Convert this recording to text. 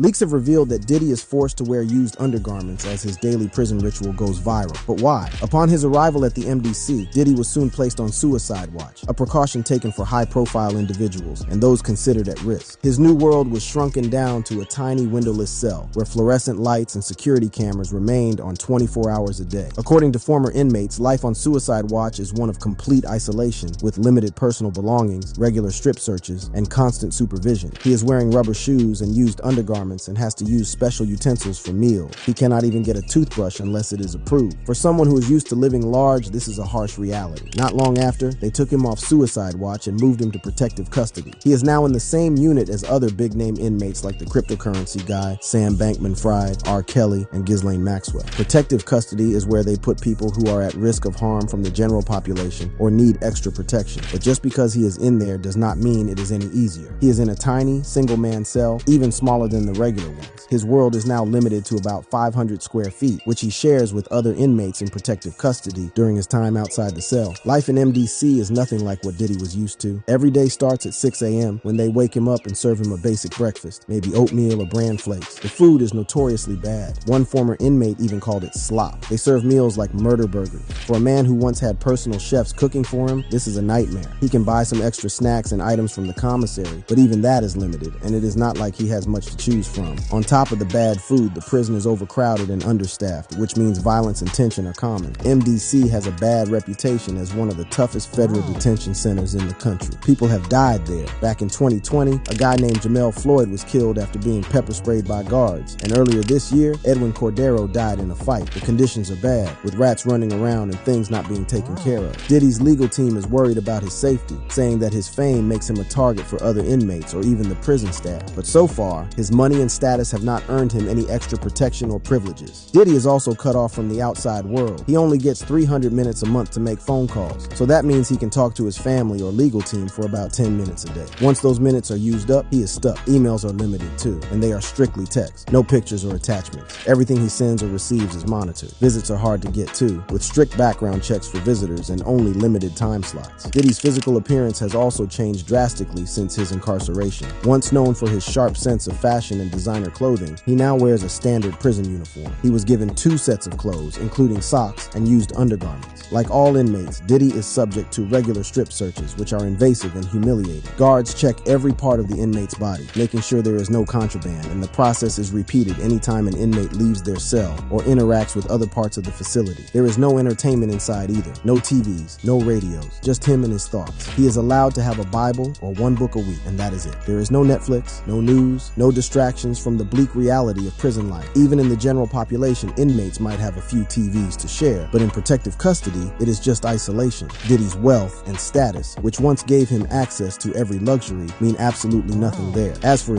Leaks have revealed that Diddy is forced to wear used undergarments as his daily prison ritual goes viral. But why? Upon his arrival at the MDC, Diddy was soon placed on suicide watch, a precaution taken for high-profile individuals and those considered at risk. His new world was shrunken down to a tiny windowless cell, where fluorescent lights and security cameras remained on 24 hours a day. According to former inmates, life on suicide watch is one of complete isolation, with limited personal belongings, regular strip searches, and constant supervision. He is wearing rubber shoes and used undergarments and has to use special utensils for meals. He cannot even get a toothbrush unless it is approved. For someone who is used to living large, this is a harsh reality. Not long after, they took him off suicide watch and moved him to protective custody. He is now in the same unit as other big-name inmates like the cryptocurrency guy, Sam Bankman-Fried, R. Kelly, and Ghislaine Maxwell. Protective custody is where they put people who are at risk of harm from the general population or need extra protection. But just because he is in there does not mean it is any easier. He is in a tiny, single-man cell, even smaller than the regular ones. His world is now limited to about 500 square feet, which he shares with other inmates in protective custody during his time outside the cell. Life in MDC is nothing like what Diddy was used to. Every day starts at 6 a.m. when they wake him up and serve him a basic breakfast, maybe oatmeal or bran flakes. The food is notoriously bad. One former inmate even called it slop. They serve meals like murder burgers. For a man who once had personal chefs cooking for him, this is a nightmare. He can buy some extra snacks and items from the commissary, but even that is limited, and it is not like he has much to choose from. On top of the bad food, the prison is overcrowded and understaffed, which means violence and tension are common. MDC has a bad reputation as one of the toughest federal detention centers in the country. People have died there. Back in 2020, a guy named Jamel Floyd was killed after being pepper sprayed by guards. And earlier this year, Edwin Cordero died in a fight. The conditions are bad, with rats running around and things not being taken care of. Diddy's legal team is worried about his safety, saying that his fame makes him a target for other inmates or even the prison staff. But so far, his money and status have not earned him any extra protection or privileges. Diddy is also cut off from the outside world. He only gets 300 minutes a month to make phone calls, so that means he can talk to his family or legal team for about 10 minutes a day. Once those minutes are used up, he is stuck. Emails are limited too, and they are strictly text. No pictures or attachments. Everything he sends or receives is monitored. Visits are hard to get to, with strict background checks for visitors and only limited time slots. Diddy's physical appearance has also changed drastically since his incarceration. Once known for his sharp sense of fashion and designer clothing, he now wears a standard prison uniform. He was given 2 sets of clothes, including socks and used undergarments. Like all inmates, Diddy is subject to regular strip searches, which are invasive and humiliating. Guards check every part of the inmate's body, making sure there is no contraband, and the process is repeated anytime an inmate leaves their cell or interacts with other parts of the facility. There is no entertainment inside either. No TVs, no radios, just him and his thoughts. He is allowed to have a Bible or 1 book a week, and that is it. There is no Netflix, no news, no distractions from the bleak reality of prison life. Even in the general population, inmates might have a few TVs to share, but in protective custody, it is just isolation. Diddy's wealth and status, which once gave him access to every luxury, mean absolutely nothing there. As for his